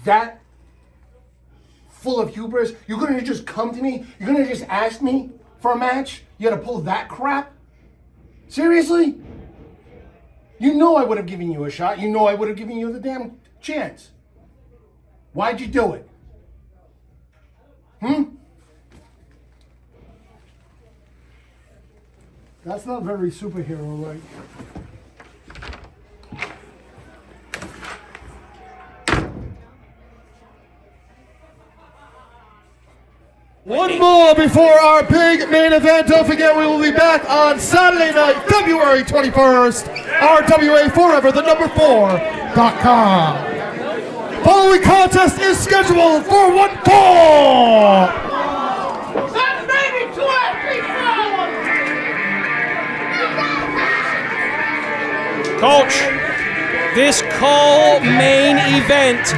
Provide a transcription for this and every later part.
that full of hubris? You're going to just come to me? You're going to just ask me for a match? You got to pull that crap? Seriously? You know I would have given you a shot. You know I would have given you the damn chance. Why'd you do it? That's not very superhero, right? One more before our big main event. Don't forget, we will be back on Saturday night, February 21st. RWA Forever, the number 4.com. Following contest is scheduled for 1 fall. Coach, this co-main event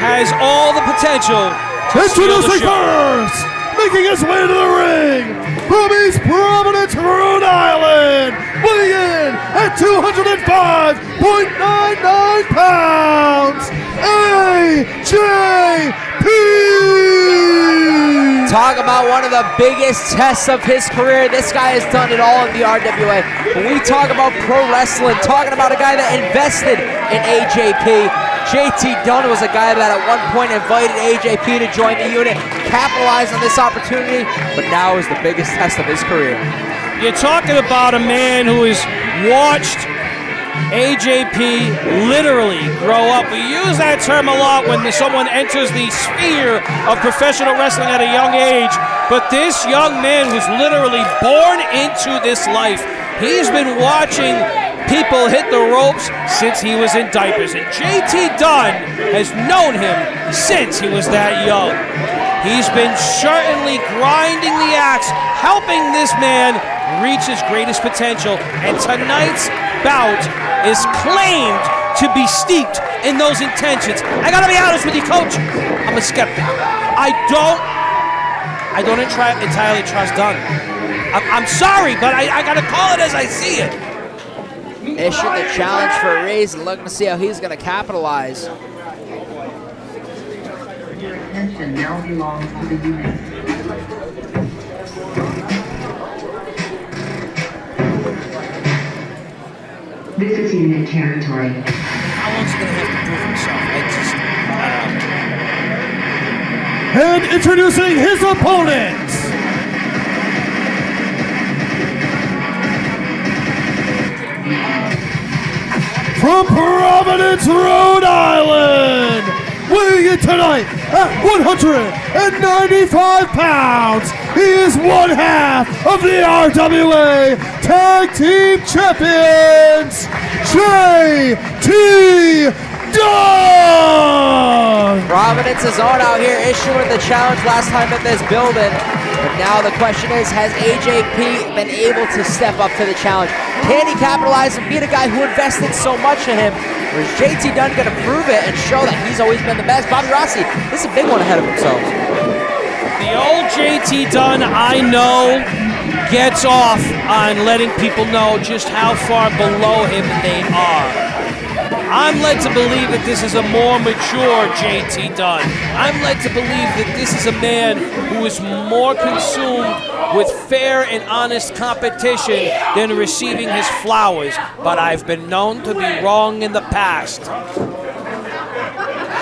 has all the potential. Introducing first, making his way to the ring, from East Providence, Rhode Island, weighing in at 205.99 pounds, AJP! Talk about one of the biggest tests of his career. This guy has done it all in the RWA. When we talk about pro wrestling, talking about a guy that invested in AJP, JT Dunn was a guy that at one point invited AJP to join the unit, capitalized on this opportunity, but now is the biggest test of his career. You're talking about a man who has watched AJP literally grow up. We use that term a lot when someone enters the sphere of professional wrestling at a young age, but this young man was literally born into this life. He's been watching people hit the ropes since he was in diapers, and JT Dunn has known him since he was that young. He's been certainly grinding the axe, helping this man reach his greatest potential, and tonight's bout is claimed to be steeped in those intentions. I gotta be honest with you, Coach, I'm a skeptic. I don't entirely trust Dunn. I'm sorry, but I gotta call it as I see it. Issued the challenge for a raise and looking to see how he's going to capitalize. Your attention now belongs to the unit. This is unit territory. How long's he going to have to prove himself? And introducing his opponent, from Providence, Rhode Island, weighing in tonight at 195 pounds, he is one half of the RWA Tag Team Champions, JT Dunn! Providence's own out here issuing the challenge last time in this building. But now the question is, has AJP been able to step up to the challenge? Can he capitalize and beat a guy who invested so much in him? Or is JT Dunn going to prove it and show that he's always been the best? Bobby Rossi, this is a big one ahead of himself. The old JT Dunn, I know, gets off on letting people know just how far below him they are. I'm led to believe that this is a more mature JT Dunn. I'm led to believe that this is a man who is more consumed with fair and honest competition than receiving his flowers. But I've been known to be wrong in the past.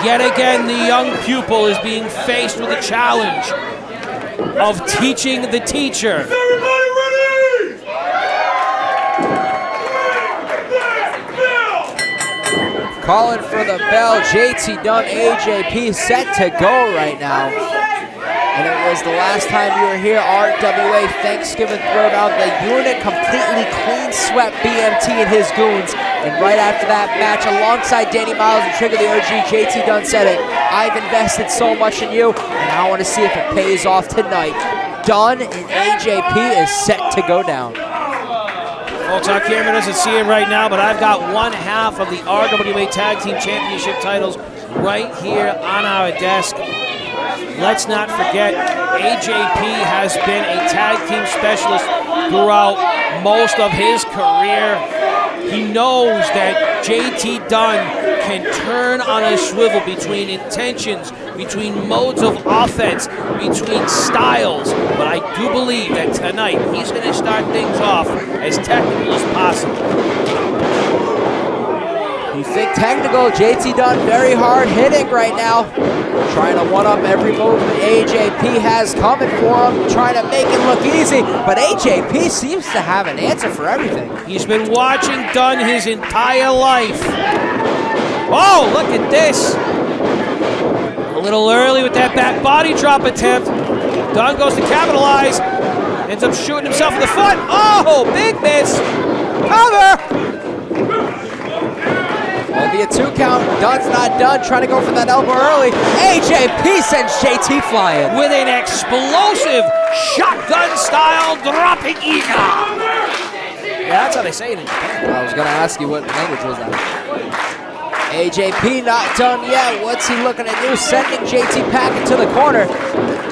Yet again, the young pupil is being faced with a challenge of teaching the teacher. Calling for the bell, JT Dunn, AJP set to go right now. And it was the last time you were here, RWA Thanksgiving Throwdown. The unit completely clean swept BMT and his goons. And right after that match, alongside Danny Miles and Trigger the OG, JT Dunn said it, I've invested so much in you, and I want to see if it pays off tonight. Dunn and AJP is set to go down. Folks, our camera doesn't see it right now, but I've got one half of the RWA Tag Team Championship titles right here on our desk. Let's not forget, AJP has been a tag team specialist throughout most of his career. He knows that JT Dunn can turn on a swivel between intentions, between modes of offense, between styles. But I do believe that tonight he's going to start things off as technical as possible. You think technical, JT Dunn very hard hitting right now. Trying to one-up every move that AJP has coming for him, trying to make it look easy, but AJP seems to have an answer for everything. He's been watching Dunn his entire life. Oh, look at this. A little early with that back body drop attempt. Dunn goes to capitalize. Ends up shooting himself in the foot. Oh, big miss. Cover. Only a 2 count. Dunn's not done. Trying to go for that elbow early. AJP sends JT flying. With an explosive shotgun-style dropping ega. Yeah, that's how they say it in Japan. I was going to ask you what language was that. AJP not done yet. What's he looking to do? Sending JT back into the corner.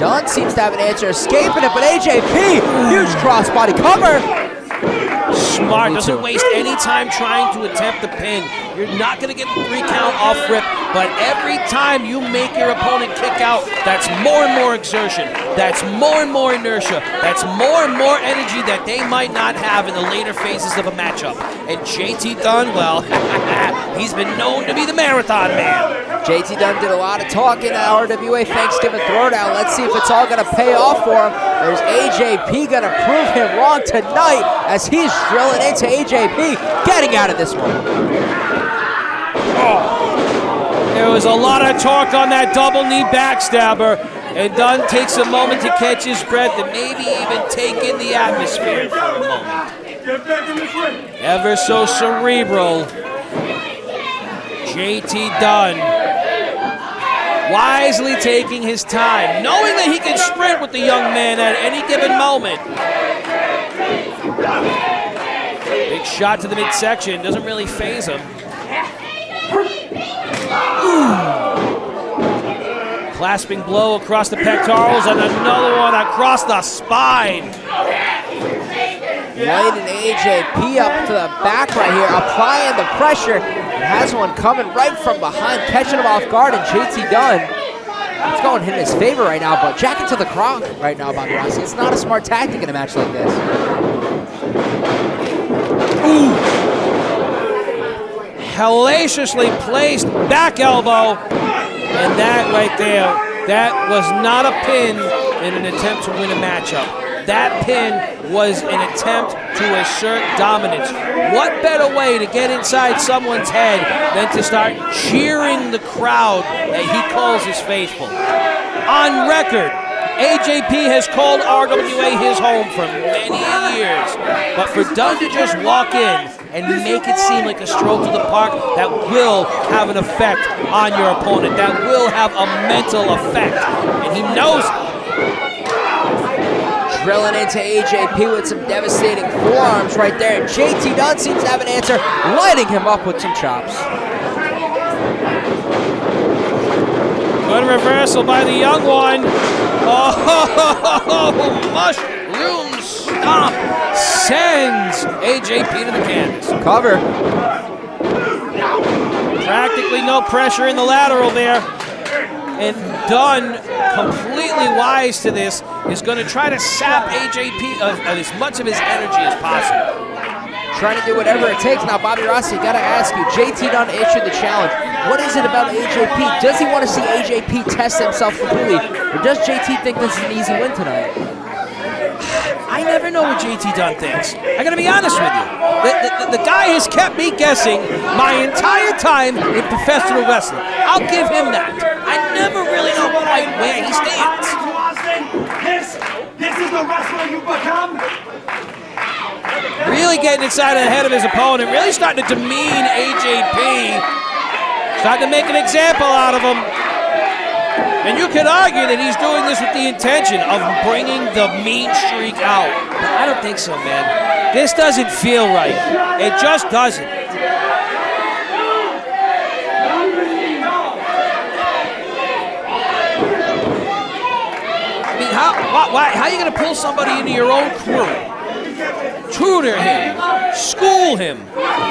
Dunn seems to have an answer, escaping it, but AJP, huge crossbody cover. Smart, doesn't waste any time trying to attempt the pin. You're not going to get the 3 count off rip, but every time you make your opponent kick out, that's more and more exertion. That's more and more inertia. That's more and more energy that they might not have in the later phases of a matchup. And JT Dunn, well, he's been known to be the marathon man. JT Dunn did a lot of talking at RWA Thanksgiving Throwdown. Let's see if it's all going to pay off for him. There's AJP going to prove him wrong tonight as he's drilling into AJP, getting out of this one. Oh. There was a lot of torque on that double knee backstabber, and Dunn takes a moment to catch his breath and maybe even take in the atmosphere for a moment. Ever so cerebral, JT Dunn wisely taking his time, knowing that he can sprint with the young man at any given moment. Big shot to the midsection, doesn't really faze him. Clasping blow across the pectorals and another one across the spine. Lighting AJP up to the back right here, applying the pressure. Has one coming right from behind, catching him off guard, and JT Dunn, it's going in his favor right now, but jacket to the croc right now, Bobby Rossi. It's not a smart tactic in a match like this. Ooh. Hellaciously placed back elbow, and that right there, that was not a pin in an attempt to win a matchup. That pin was an attempt to assert dominance. What better way to get inside someone's head than to start cheering the crowd that he calls his faithful? On record, AJP has called RWA his home for many years, but for Dunn to just walk in and make it seem like a stroll to the park, that will have an effect on your opponent. That will have a mental effect, and he knows it. Drilling into AJP with some devastating forearms right there. JT Dunn seems to have an answer, lighting him up with some chops. Good reversal by the young one. Oh, mushroom stomp sends AJP to the canvas. Cover. Practically no pressure in the lateral there. And Dunn, completely wise to this, is going to try to sap AJP of as much of his energy as possible. Trying to do whatever it takes. Now, Bobby Rossi, got to ask you, JT Dunn issued the challenge. What is it about AJP? Does he want to see AJP test himself completely? Or does JT think this is an easy win tonight? I never know what JT Dunn thinks. I gotta be honest with you. The guy has kept me guessing my entire time in professional wrestling. I'll give him that. I never really know quite where he stands. This is the wrestler you become? Really getting inside of the head of his opponent, really starting to demean AJP. Starting to make an example out of him. And you could argue that he's doing this with the intention of bringing the mean streak out. But I don't think so, man. This doesn't feel right. It just doesn't. I mean, how are you going to pull somebody into your own crew tutor him, school him,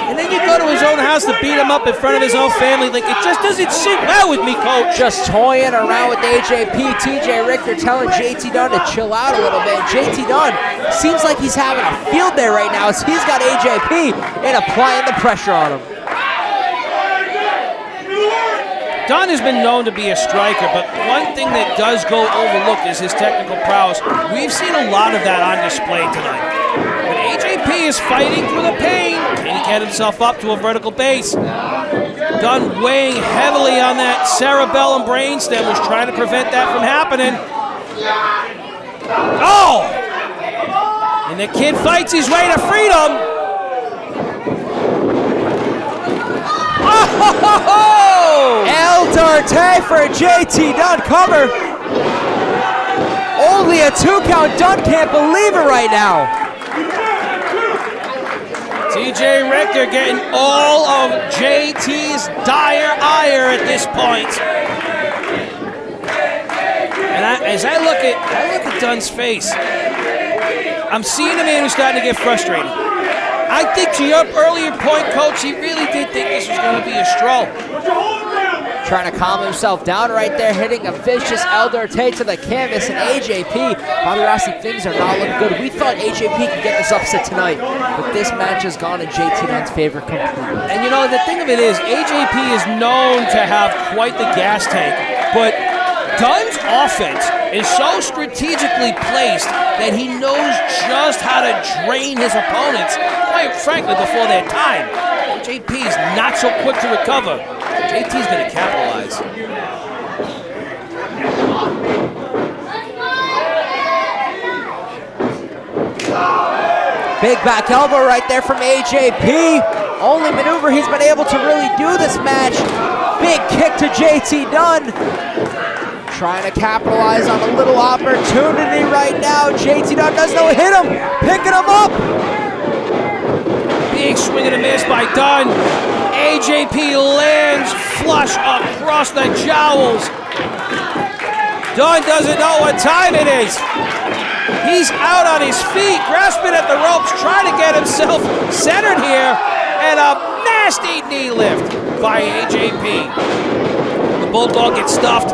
and then you go to his own house to beat him up in front of his own family. Like, it just doesn't sit well with me, Coach. Just toying around with AJP. TJ Richter telling JT Dunn to chill out a little bit. JT Dunn seems like he's having a field day right now as he's got AJP and applying the pressure on him. Dunn has been known to be a striker, but one thing that does go overlooked is his technical prowess. We've seen a lot of that on display tonight. But AJP is fighting through the pain. Can he get himself up to a vertical base? Dunn weighing heavily on that cerebellum brainstem, was trying to prevent that from happening. Oh! And the kid fights his way to freedom. Oh! El Darte for a JT Dunn cover. Only a 2 count. Dunn can't believe it right now. TJ Richter getting all of JT's dire ire at this point. And as I look at Dunn's face, I'm seeing a man who's starting to get frustrated. I think to your earlier point, Coach, he really did think this was going to be a stroll. Trying to calm himself down right there, hitting a vicious El Darte to the canvas, and AJP, Bobby Rossi, things are not looking good. We thought AJP could get this upset tonight, but this match has gone in JT Dunn's favor completely. And you know, the thing of it is, AJP is known to have quite the gas tank, but Dunn's offense is so strategically placed that he knows just how to drain his opponents, quite frankly, before their time. AJP is not so quick to recover. JT's going to capitalize. Big back elbow right there from AJP. Only maneuver he's been able to really do this match. Big kick to JT Dunn. Trying to capitalize on a little opportunity right now. JT Dunn does no hit him. Picking him up. Big swing and a miss by Dunn. AJP lands flush across the jowls. Dunn doesn't know what time it is. He's out on his feet, grasping at the ropes, trying to get himself centered here, and a nasty knee lift by AJP. The Bulldog gets stuffed.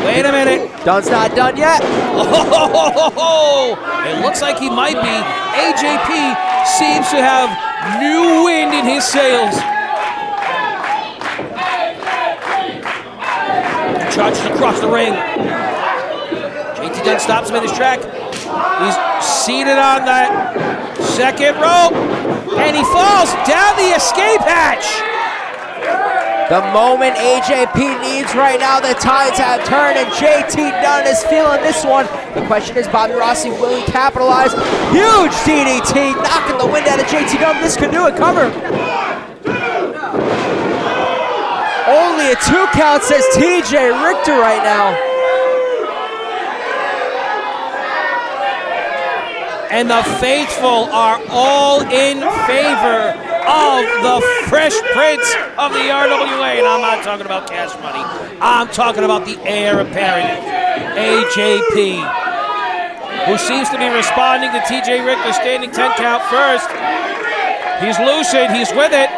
Wait a minute. Dunn's not done yet. Oh, it looks like he might be. AJP seems to have new wind in his sails. Charges across the ring. JT Dunn stops him in his track. He's seated on that second rope, and he falls down the escape hatch. The moment AJP needs right now, the tides have turned, and JT Dunn is feeling this one. The question is, Bobby Rossi, will he capitalize? Huge DDT, knocking the wind out of JT Dunn. This could do it, cover. Only a 2 count, says TJ Richter right now. And the faithful are all in favor of the Fresh Prince of the RWA. And I'm not talking about cash money. I'm talking about the heir apparent, AJP, who seems to be responding to TJ Richter standing 10 count first. He's lucid, he's with it.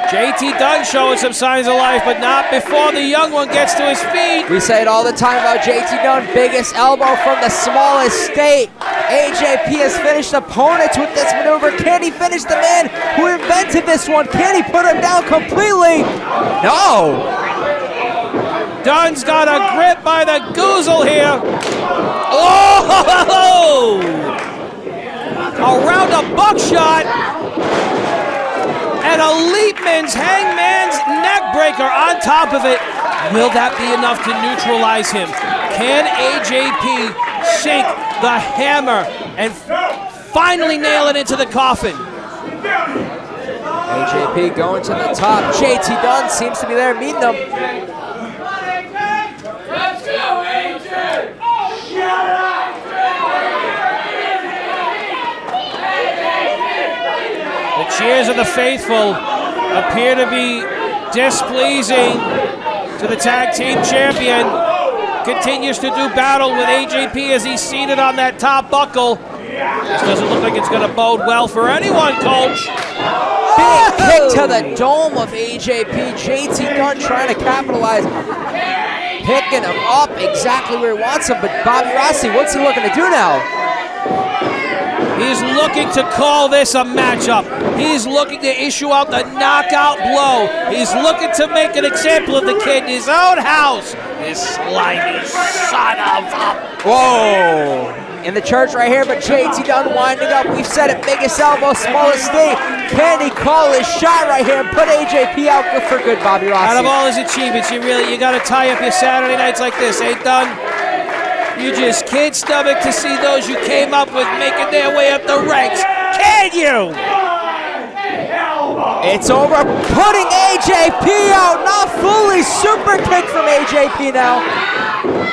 JT Dunn showing some signs of life, but not before the young one gets to his feet. We say it all the time about JT Dunn, biggest elbow from the smallest state. AJP has finished opponents with this maneuver. Can he finish the man who invented this one? Can he put him down completely? No. Dunn's got a grip by the goozle here. Oh! Around a buckshot. And a Leapman's Hangman's neckbreaker on top of it. Will that be enough to neutralize him? Can AJP sink the hammer and finally nail it into the coffin? AJP going to the top. JT Dunn seems to be there meeting them. Let's go, AJ! The cheers of the faithful appear to be displeasing to the tag team champion. Continues to do battle with AJP as he's seated on that top buckle. This doesn't look like it's going to bode well for anyone, Coach. Big kick to the dome of AJP. JT Dunn trying to capitalize. Picking him up exactly where he wants him, but Bobby Rossi, what's he looking to do now? He's looking to call this a matchup. He's looking to issue out the knockout blow. He's looking to make an example of the kid in his own house. This slimy son of a... Whoa! In the church right here, but JT Dunn winding up. We've said it, biggest elbow, smallest knee. Can he call his shot right here and put AJP out good for good, Bobby Rossi? Out of all his achievements, you got to tie up your Saturday nights like this, Dunn? You just can't stomach to see those you came up with making their way up the ranks. Can you? It's over, putting AJP out, not fully. Super kick from AJP now.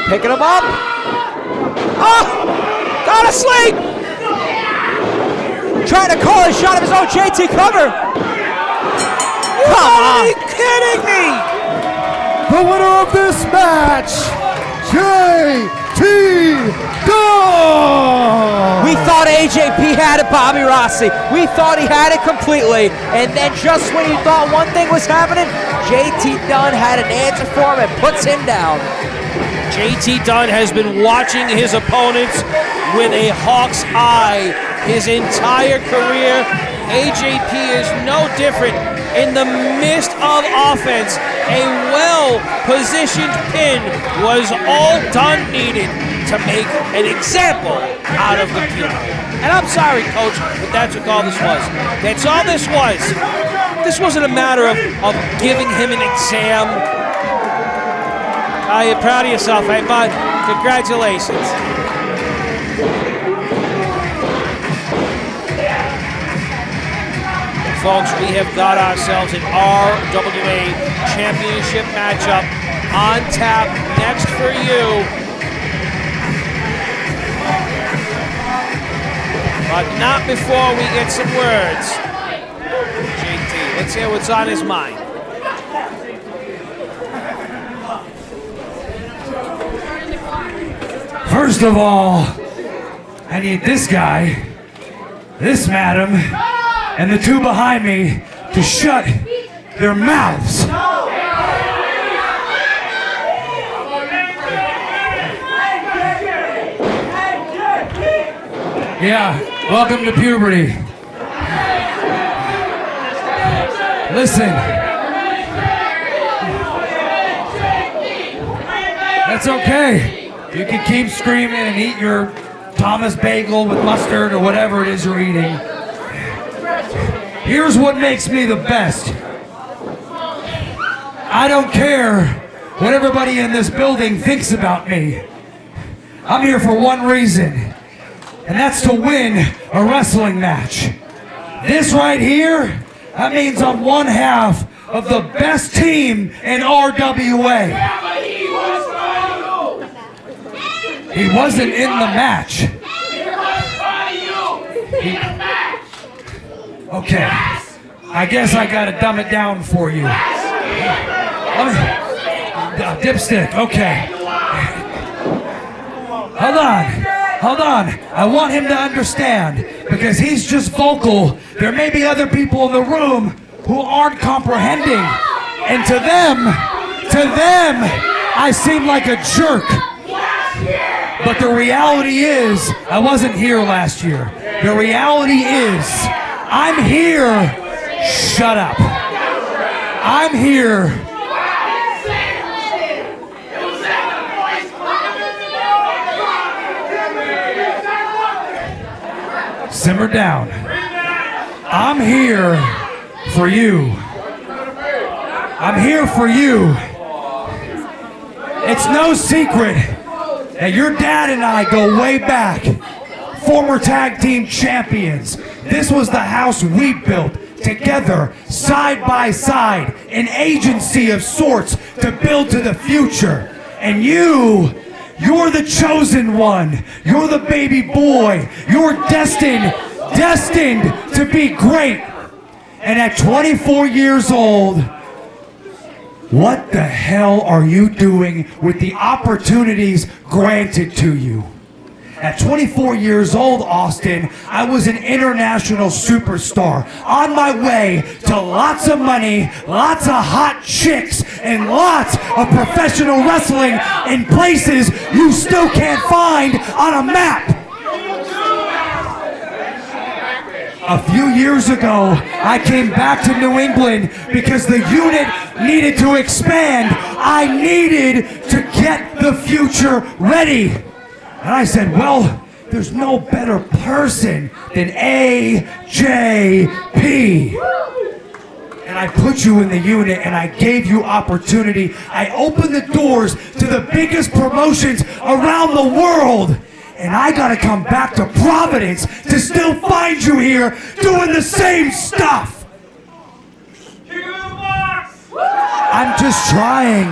Picking him up. Oh! Got to sleep! Trying to call a shot of his own. JT cover. Come on. Are you kidding me? The winner of this match, JT Dunn! We thought AJP had it, Bobby Rossi. We thought he had it completely. And then just when you thought one thing was happening, JT Dunn had an answer for him and puts him down. JT Dunn has been watching his opponents with a hawk's eye his entire career. AJP is no different. In the midst of offense, a well-positioned pin was all Dunn needed to make an example out of the people. And I'm sorry, Coach, but that's what all this was. That's all this was. This wasn't a matter of giving him an exam. Are you proud of yourself, hey, bud? Congratulations. Folks, we have got ourselves an RWA Championship matchup on tap next for you. But not before we get some words. JT, let's hear what's on his mind. First of all, I need this guy, this madam, and the two behind me to shut their mouths. Yeah, welcome to puberty. Listen. That's okay. You can keep screaming and eat your Thomas bagel with mustard or whatever it is you're eating. Here's what makes me the best. I don't care what everybody in this building thinks about me. I'm here for one reason, and that's to win a wrestling match. This right here, that means I'm one half of the best team in RWA. He wasn't in the match. Okay, I guess I gotta dumb it down for you. Dipstick, okay. Hold on. I want him to understand, because he's just vocal. There may be other people in the room who aren't comprehending. And to them, I seem like a jerk. But the reality is, I wasn't here last year. The reality is, I'm here. Shut up. I'm here. Simmer down. I'm here for you. I'm here for you. It's no secret that your dad and I go way back. Former tag team champions. This was the house we built together, side by side, an agency of sorts to build to the future. And you're the chosen one. You're the baby boy. You're destined to be great. And at 24 years old, what the hell are you doing with the opportunities granted to you? At 24 years old, Austin, I was an international superstar on my way to lots of money, lots of hot chicks, and lots of professional wrestling in places you still can't find on a map. A few years ago, I came back to New England because the unit needed to expand. I needed to get the future ready. And I said, well, there's no better person than AJP. And I put you in the unit and I gave you opportunity. I opened the doors to the biggest promotions around the world. And I gotta come back to Providence to still find you here doing the same stuff. I'm just trying.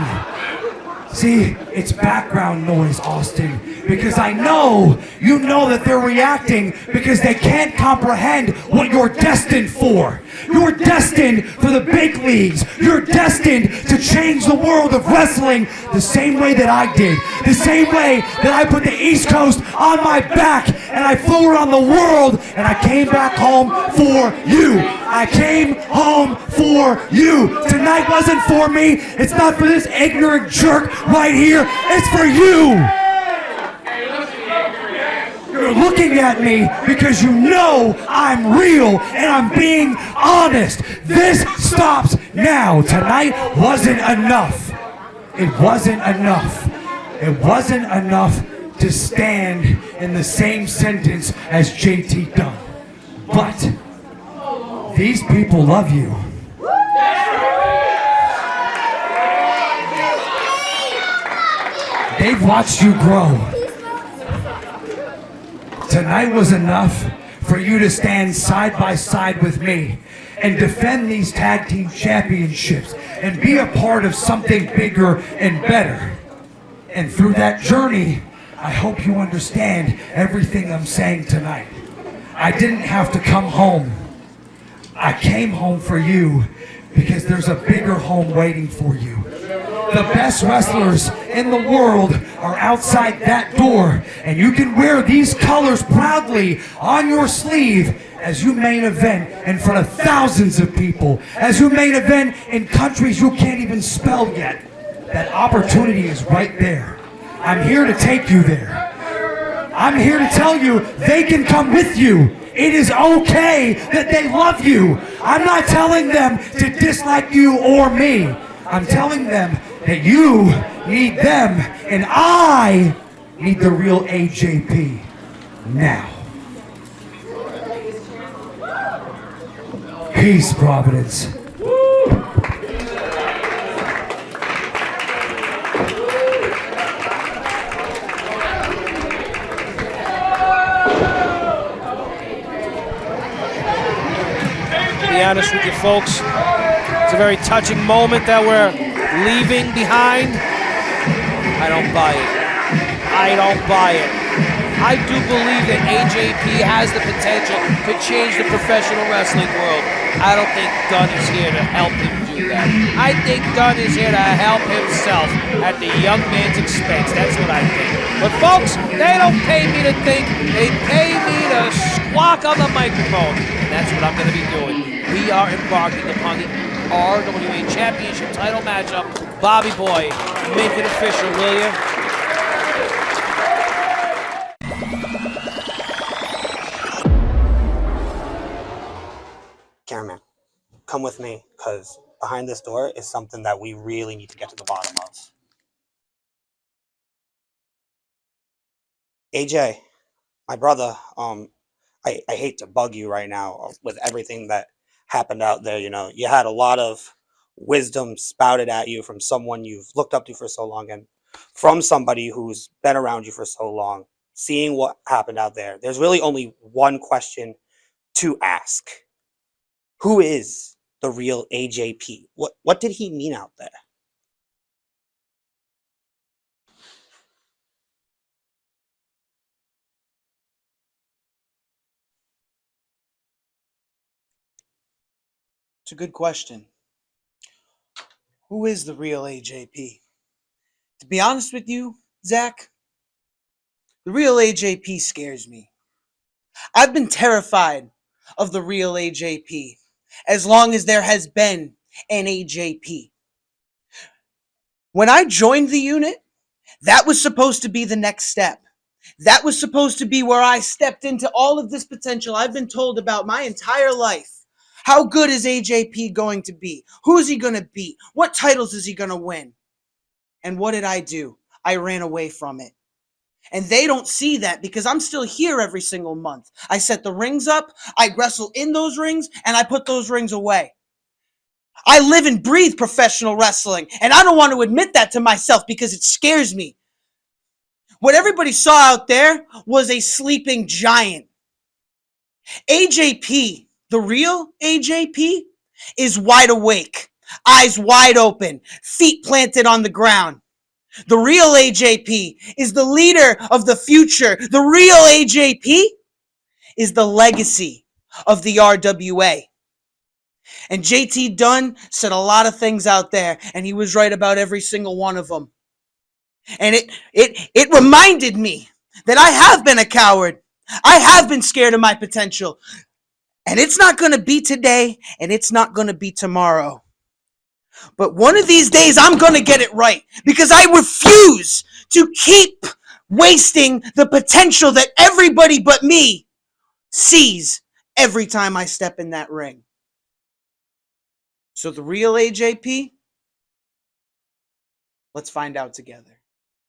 See, it's background noise, Austin, because I know you know that they're reacting because they can't comprehend what you're destined for. You're destined for the big leagues. You're destined to change the world of wrestling the same way that I did. The same way that I put the East Coast on my back and I flew around the world and I came back home for you. I came home for you. Tonight wasn't for me. It's not for this ignorant jerk right here. It's for you. You're looking at me because you know I'm real and I'm being honest. This stops now. Tonight wasn't enough. It wasn't enough. It wasn't enough to stand in the same sentence as JT Dunn. But these people love you. They've watched you grow. Tonight was enough for you to stand side by side with me and defend these tag team championships and be a part of something bigger and better. And through that journey, I hope you understand everything I'm saying tonight. I didn't have to come home. I came home for you because there's a bigger home waiting for you. The best wrestlers in the world are outside that door, and you can wear these colors proudly on your sleeve as you main event in front of thousands of people, as you main event in countries you can't even spell yet. That opportunity is right there. I'm here to take you there. I'm here to tell you they can come with you. It is okay that they love you. I'm not telling them to dislike you or me. I'm telling them that you need them and I need the real AJP now. Peace, Providence. To be honest with you folks, it's a very touching moment that we're leaving behind. I don't buy it. I don't buy it. I do believe that AJP has the potential to change the professional wrestling world. I don't think Dunn is here to help him do that. I think Dunn is here to help himself at the young man's expense. That's what I think. But folks, they don't pay me to think. They pay me to squawk on the microphone. And that's what I'm going to be doing. We are embarking upon the RWA Championship title matchup. Bobby Boy, make it official, will you? Cameraman, come with me, because behind this door is something that we really need to get to the bottom of. AJ, my brother, I hate to bug you right now with everything that happened out there. You know, you had a lot of wisdom spouted at you from someone you've looked up to for so long and from somebody who's been around you for so long. Seeing what happened out there, there's really only one question to ask. Who is the real AJP? What did he mean out there? It's a good question. Who is the real AJP? To be honest with you, Zach, The real AJP scares me. I've been terrified of the real AJP as long as there has been an AJP. When I joined the unit, that was supposed to be the next step. That was supposed to be where I stepped into all of this potential I've been told about my entire life. How good is AJP going to be? Who is he going to beat? What titles is he going to win? And what did I do? I ran away from it. And they don't see that because I'm still here every single month. I set the rings up, I wrestle in those rings, and I put those rings away. I live and breathe professional wrestling, and I don't want to admit that to myself because it scares me. What everybody saw out there was a sleeping giant. AJP, the real AJP, is wide awake, eyes wide open, feet planted on the ground. The real AJP is the leader of the future. The real AJP is the legacy of the RWA. And JT Dunn said a lot of things out there, and he was right about every single one of them. And it reminded me that I have been a coward. I have been scared of my potential. And it's not going to be today, and it's not going to be tomorrow. But one of these days, I'm going to get it right because I refuse to keep wasting the potential that everybody but me sees every time I step in that ring. So the real AJP, let's find out together.